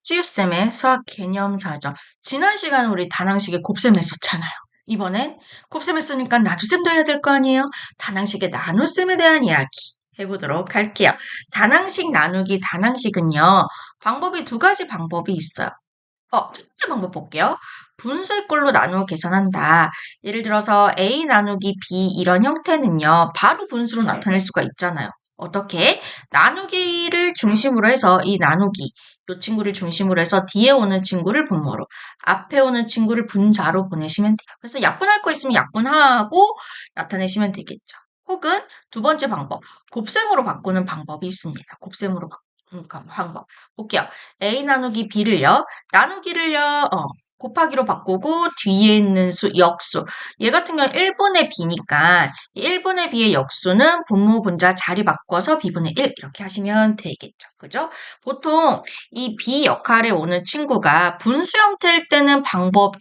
찌우쌤의 수학 개념사전. 지난 시간에 우리 다낭식의 곱셈 했었잖아요. 이번엔 곱셈 했으니까 나눗셈도 해야 될 거 아니에요? 다낭식의 나눗셈에 대한 이야기 해보도록 할게요. 다낭식 나누기 다낭식은요. 방법이 두 가지 방법이 있어요. 첫째 방법 볼게요. 분수의 꼴로 나누어 계산한다. 예를 들어서 A 나누기 B 이런 형태는요. 바로 분수로 나타낼 수가 있잖아요. 어떻게? 나누기를 중심으로 해서 이 나누기, 이 친구를 중심으로 해서 뒤에 오는 친구를 분모로, 앞에 오는 친구를 분자로 보내시면 돼요. 그래서 약분할 거 있으면 약분하고 나타내시면 되겠죠. 혹은 두 번째 방법, 곱셈으로 바꾸는 방법이 있습니다. 곱셈으로 바꾸는 방법. 볼게요. A 나누기 B를요, 나누기를요, 곱하기로 바꾸고 뒤에 있는 수, 역수. 얘 같은 경우는 1분의 B니까 1분의 B의 역수는 분모 분자 자리 바꿔서 B분의 1 이렇게 하시면 되겠죠. 그죠? 보통 이 B 역할에 오는 친구가 분수 형태일 때는 방법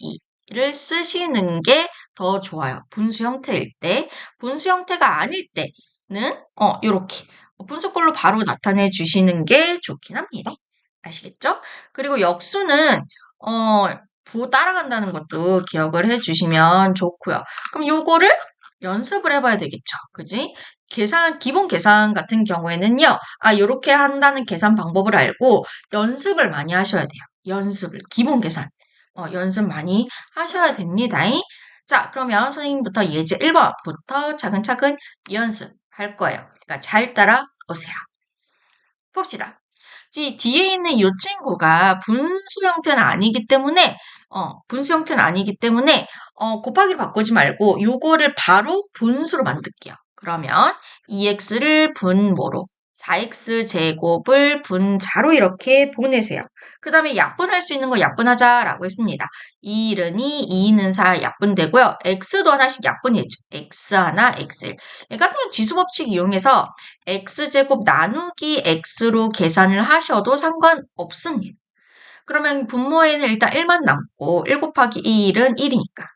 2를 쓰시는 게 더 좋아요. 분수 형태일 때. 분수 형태가 아닐 때는 요렇게 분수꼴로 바로 나타내 주시는 게 좋긴 합니다. 아시겠죠? 그리고 역수는 부 따라간다는 것도 기억을 해주시면 좋고요. 그럼 요거를 연습을 해봐야 되겠죠. 그지? 기본 계산 같은 경우에는요. 요렇게 한다는 계산 방법을 알고 연습을 많이 하셔야 돼요. 기본 계산. 연습 많이 하셔야 됩니다. 자, 그러면 선생님부터 예제 1번부터 차근차근 연습할 거예요. 그러니까 잘 따라오세요. 봅시다. 뒤에 있는 이 친구가 분수 형태는 아니기 때문에, 곱하기를 바꾸지 말고, 요거를 바로 분수로 만들게요. 그러면, 2x를 분모로, 4x 제곱을 분자로 이렇게 보내세요. 그 다음에 약분할 수 있는 거 약분하자라고 했습니다. 2는 2, 2는 4 약분되고요. x도 하나씩 약분이죠. x 하나, x1. 얘 같은 경우는 지수법칙 이용해서 x제곱 나누기 x로 계산을 하셔도 상관없습니다. 그러면 분모에는 일단 1만 남고 1 곱하기 1은 1이니까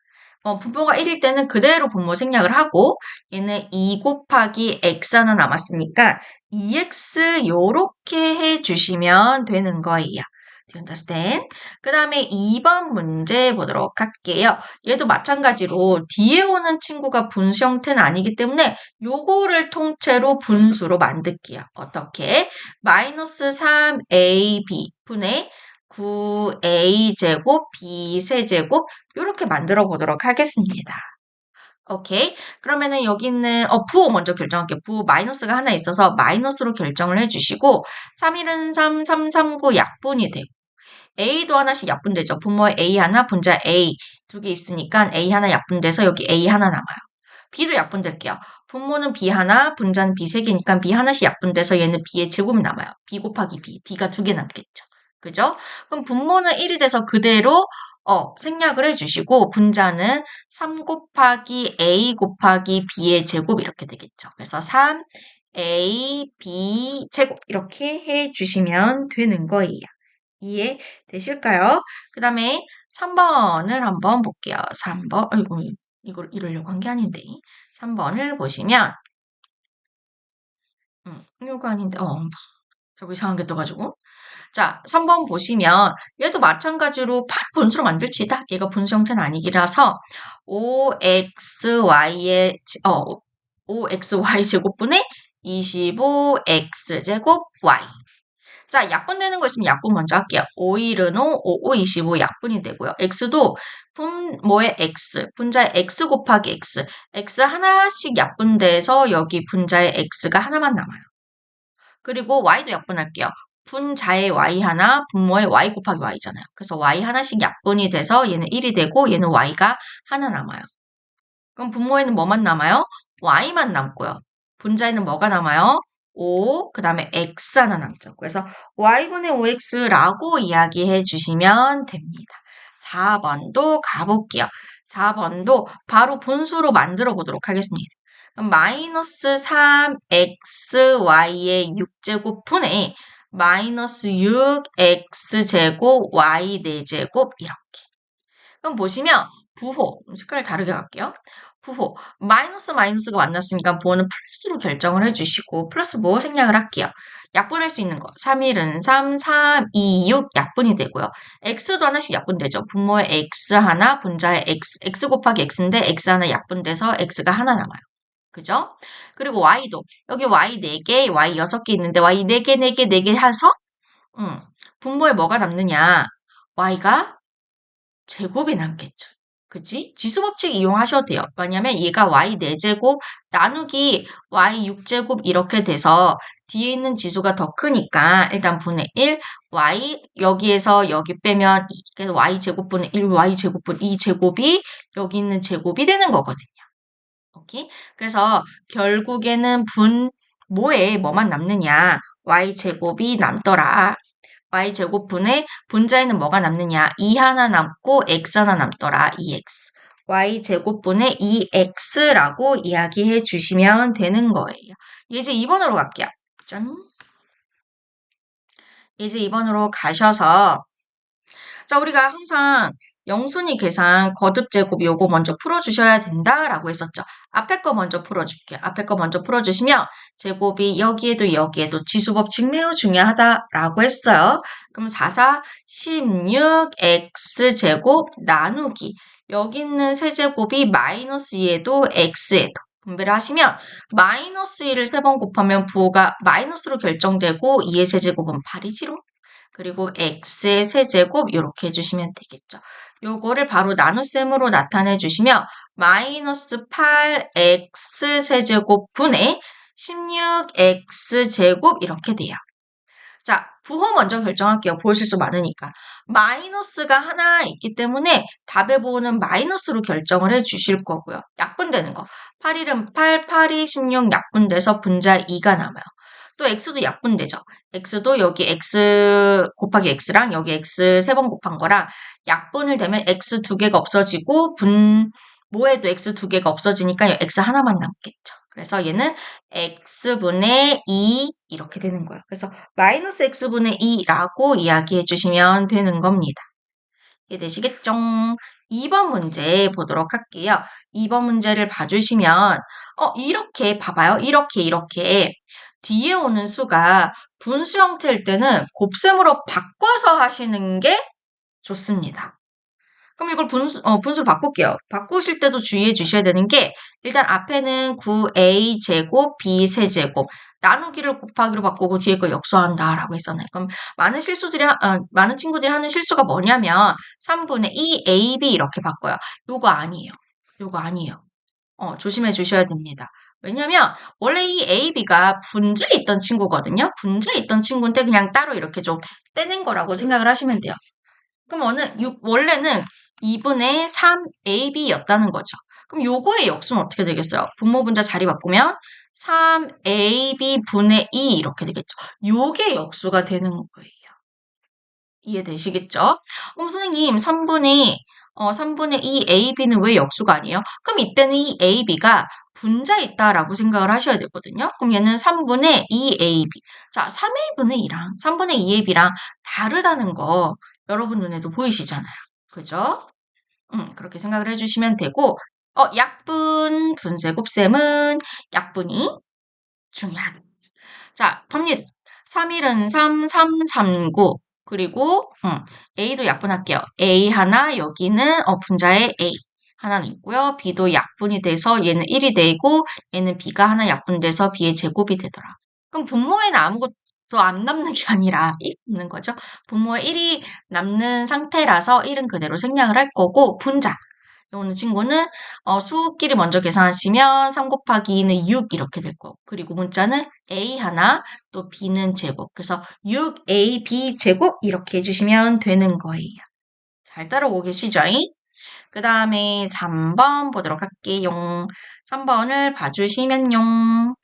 분모가 1일 때는 그대로 분모 생략을 하고 얘는 2 곱하기 x 하나 남았으니까 2x 요렇게 해주시면 되는 거예요. Do you understand? 그 다음에 2번 문제 보도록 할게요. 얘도 마찬가지로 뒤에 오는 친구가 분수 형태는 아니기 때문에 요거를 통째로 분수로 만들게요. 어떻게? 마이너스 3ab 분의 9a제곱 b세제곱 이렇게 만들어 보도록 하겠습니다. 오케이. 그러면은 여기 있는 부호 먼저 결정할게요. 부호 마이너스가 하나 있어서 마이너스로 결정을 해주시고 3, 1은 3, 3, 3, 9 약분이 되고 a도 하나씩 약분되죠. 분모에 a 하나, 분자 a 두 개 있으니까 a 하나 약분돼서 여기 a 하나 남아요. b도 약분될게요. 분모는 b 하나, 분자는 b 세 개니까 b 하나씩 약분돼서 얘는 b의 제곱이 남아요. b 곱하기 b, b가 두 개 남겠죠. 그죠? 그럼 분모는 1이 돼서 그대로 생략을 해주시고 분자는 3 곱하기 a 곱하기 b의 제곱 이렇게 되겠죠. 그래서 3a, b 제곱 이렇게 해주시면 되는 거예요. 이해되실까요? 그 다음에 3번을 한번 볼게요. 3번, 아이고, 이걸 이러려고 한 게 아닌데. 3번을 보시면, 이거 아닌데, 저거 이상한 게 떠가지고. 자, 3번 보시면, 얘도 마찬가지로 분수로 만들지다. 얘가 분수 형태는 아니기라서, 5xy 제곱분의 25x제곱 y. 자, 약분되는 거 있으면 약분 먼저 할게요. 5, 1은 5, 5, 25 약분이 되고요. x도 분모의 x, 분자의 x 곱하기 x. x 하나씩 약분돼서 여기 분자의 x가 하나만 남아요. 그리고 y도 약분할게요. 분자의 y 하나, 분모의 y 곱하기 y잖아요. 그래서 y 하나씩 약분이 돼서 얘는 1이 되고 얘는 y가 하나 남아요. 그럼 분모에는 뭐만 남아요? y만 남고요. 분자에는 뭐가 남아요? 5, 그 다음에 x 하나 남죠. 그래서 y분의 5x라고 이야기해 주시면 됩니다. 4번도 가볼게요. 4번도 바로 분수로 만들어 보도록 하겠습니다. 그럼 마이너스 3xy의 6제곱 분의 마이너스 6x제곱 y 4제곱 이렇게. 그럼 보시면 부호, 색깔 다르게 갈게요. 부호, 마이너스가 만났으니까 부호는 플러스로 결정을 해주시고 플러스 뭐 생략을 할게요. 약분할 수 있는 거. 3, 1은 3, 3, 2, 6 약분이 되고요. x도 하나씩 약분되죠. 분모에 x 하나, 분자에 x 곱하기 x인데 x 하나 약분돼서 x가 하나 남아요. 그죠? 그리고 y도 여기 y 4개, y 6개 있는데 y 4개, 4개, 4개 해서 분모에 뭐가 남느냐? y가 제곱이 남겠죠. 그치? 지수법칙 이용하셔도 돼요. 왜냐면 얘가 y 4제곱 나누기 y 6제곱 이렇게 돼서 뒤에 있는 지수가 더 크니까 일단 분의 1, y 여기에서 여기 빼면 2, 그래서 y 제곱분의 1, y 제곱분 2 제곱이 여기 있는 제곱이 되는 거거든요. 오케이? 그래서 결국에는 분모에 뭐만 남느냐? y 제곱이 남더라. y제곱분의 분자에는 뭐가 남느냐? 2 하나 남고 x 하나 남더라. 2x. y제곱분의 2x라고 이야기해 주시면 되는 거예요. 이제 2번으로 갈게요. 짠. 이제 2번으로 가셔서 자, 우리가 항상 영순위 계산 거듭 제곱 요거 먼저 풀어주셔야 된다라고 했었죠. 앞에 거 먼저 풀어줄게요. 앞에 거 먼저 풀어주시면 제곱이 여기에도 지수법칙 매우 중요하다라고 했어요. 그럼 4, 4, 16x 제곱 나누기 여기 있는 세제곱이 마이너스 2에도 x에도 분배를 하시면 마이너스 2를 3번 곱하면 부호가 마이너스로 결정되고 2의 세제곱은 8이지롱. 그리고 x의 세제곱 이렇게 해주시면 되겠죠. 요거를 바로 나눗셈으로 나타내 주시면 마이너스 8x 세제곱 분의 16x 제곱 이렇게 돼요. 자, 부호 먼저 결정할게요. 부호 실수 많으니까. 마이너스가 하나 있기 때문에 답의 부호는 마이너스로 결정을 해 주실 거고요. 약분되는 거. 8일은 8, 8이 16 약분돼서 분자 2가 남아요. 또 x도 약분되죠. x도 여기 x 곱하기 x랑 여기 x 3번 곱한 거랑 약분을 되면 x 2개가 없어지고 분모에도 x 2개가 없어지니까 x 하나만 남겠죠. 그래서 얘는 x분의 2 이렇게 되는 거예요. 그래서 마이너스 x분의 2라고 이야기해 주시면 되는 겁니다. 이해되시겠죠? 2번 문제 보도록 할게요. 2번 문제를 봐주시면 이렇게 봐봐요. 이렇게 뒤에 오는 수가 분수 형태일 때는 곱셈으로 바꿔서 하시는 게 좋습니다. 그럼 이걸 분수로 바꿀게요. 바꾸실 때도 주의해 주셔야 되는 게 일단 앞에는 9a 제곱 b 세제곱 나누기를 곱하기로 바꾸고 뒤에 걸 역수한다라고 했잖아요. 그럼 많은 친구들이 하는 실수가 뭐냐면 3분의 2ab 이렇게 바꿔요. 요거 아니에요. 요거 아니에요. 조심해 주셔야 됩니다. 왜냐면 원래 이 AB가 분자에 있던 친구거든요. 분자에 있던 친구인데 그냥 따로 이렇게 좀 떼낸 거라고 생각을 하시면 돼요. 그럼 원래는 2분의 3AB였다는 거죠. 그럼 요거의 역수는 어떻게 되겠어요? 분모 분자 자리 바꾸면 3AB 분의 2 이렇게 되겠죠. 요게 역수가 되는 거예요. 이해되시겠죠? 그럼 선생님 3분의 2 AB는 왜 역수가 아니에요? 그럼 이때는 이 AB가 분자에 있다라고 생각을 하셔야 되거든요. 그럼 얘는 3분의 2AB. 자, 3A분의 2랑 3분의 2AB랑 다르다는 거 여러분 눈에도 보이시잖아요. 그죠? 그렇게 생각을 해주시면 되고, 약분, 분쇄 곱셈은 약분이 중요하다. 자, 갑니다. 3일은 3, 3, 3, 9. 그리고, A도 약분할게요. A 하나, 여기는, 분자에 A. 하나는 있고요. B도 약분이 돼서 얘는 1이 되고, 얘는 B가 하나 약분돼서 B의 제곱이 되더라. 그럼 분모에는 아무것도 안 남는 게 아니라 1이 남는 거죠. 분모에 1이 남는 상태라서 1은 그대로 생략을 할 거고, 분자. 요거는 친구는 수끼리 먼저 계산하시면 3 곱하기 2는 6 이렇게 될 거고 그리고 문자는 a 하나 또 b는 제곱 그래서 6ab 제곱 이렇게 해주시면 되는 거예요. 잘 따라오고 계시죠? 그 다음에 3번 보도록 할게요. 3번을 봐주시면요.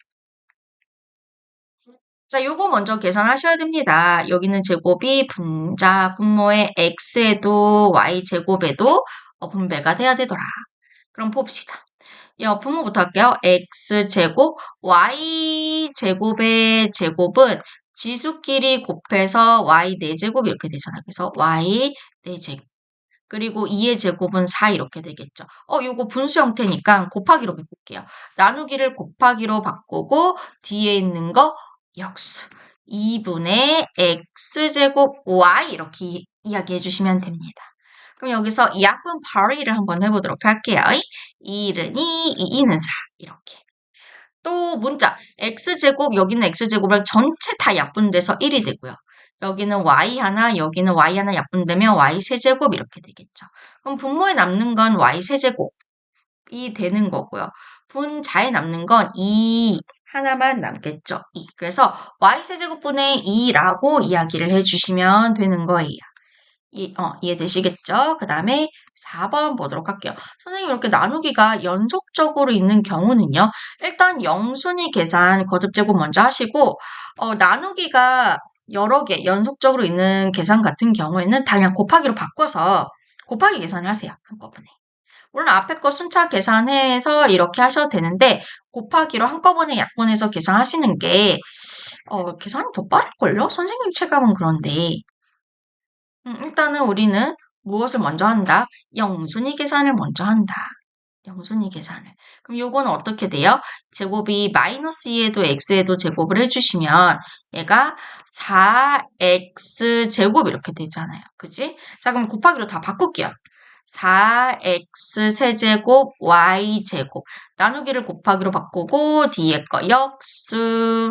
자, 요거 먼저 계산하셔야 됩니다. 여기는 제곱이 분모의 x에도 y제곱에도 분배가 돼야 되더라. 그럼 봅시다. 분모부터 할게요. x제곱, y제곱의 제곱은 지수끼리 곱해서 y 4제곱 이렇게 되잖아요. 그래서 y 4제곱. 그리고 2의 제곱은 4 이렇게 되겠죠. 요거 분수 형태니까 곱하기로 바꿀게요. 나누기를 곱하기로 바꾸고 뒤에 있는 거 역수. 2분의 x제곱 y 이렇게 이야기해 주시면 됩니다. 그럼 여기서 이 약분 party를 한번 해보도록 할게요. 1은 2, 2는 4 이렇게. 또 문자 x제곱 여기는 x제곱을 전체 다 약분돼서 1이 되고요. 여기는 y 하나 여기는 y 하나 약분되면 y 세제곱 이렇게 되겠죠. 그럼 분모에 남는 건 y 세제곱이 되는 거고요. 분자에 남는 건 2 하나만 남겠죠. 2. 그래서 y 세제곱분의 2라고 이야기를 해주시면 되는 거예요. 이해되시겠죠? 그 다음에 4번 보도록 할게요. 선생님 이렇게 나누기가 연속적으로 있는 경우는요. 일단 영순위 계산 거듭제곱 먼저 하시고 나누기가 여러 개 연속적으로 있는 계산 같은 경우에는 다 그냥 곱하기로 바꿔서 곱하기 계산을 하세요. 한꺼번에. 물론 앞에 거 순차 계산해서 이렇게 하셔도 되는데 곱하기로 한꺼번에 약분해서 계산하시는 게 계산이 더 빠를걸요? 선생님 체감은 그런데 일단은 우리는 무엇을 먼저 한다? 영순위 계산을 먼저 한다. 영순위 계산을. 그럼 요거는 어떻게 돼요? 제곱이 마이너스 2에도 x에도 제곱을 해주시면 얘가 4x 제곱 이렇게 되잖아요. 그지? 자, 그럼 곱하기로 다 바꿀게요. 4x 세제곱 y 제곱. 나누기를 곱하기로 바꾸고 뒤에 거 역수.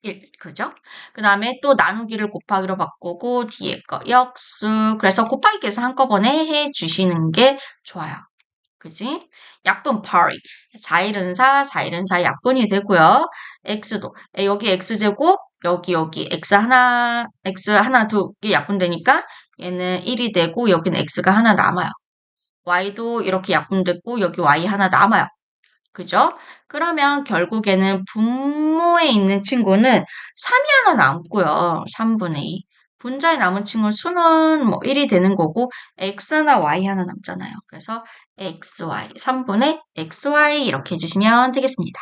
1, 그죠? 그 다음에 또 나누기를 곱하기로 바꾸고 뒤에 거 역수. 그래서 곱하기 계산 한꺼번에 해주시는 게 좋아요. 그지? 약분 party. 4일은 4, 4일은 4 약분이 되고요. x도 여기 x제곱 여기 x 하나 두 개 약분되니까 얘는 1이 되고 여기는 x가 하나 남아요. y도 이렇게 약분됐고 여기 y 하나 남아요. 그죠? 그러면 결국에는 분모에 있는 친구는 3이 하나 남고요. 3분의 2. 분자에 남은 친구 수는 뭐 1이 되는 거고 x 하나 y 하나 남잖아요. 그래서 xy 3분의 xy 이렇게 해주시면 되겠습니다.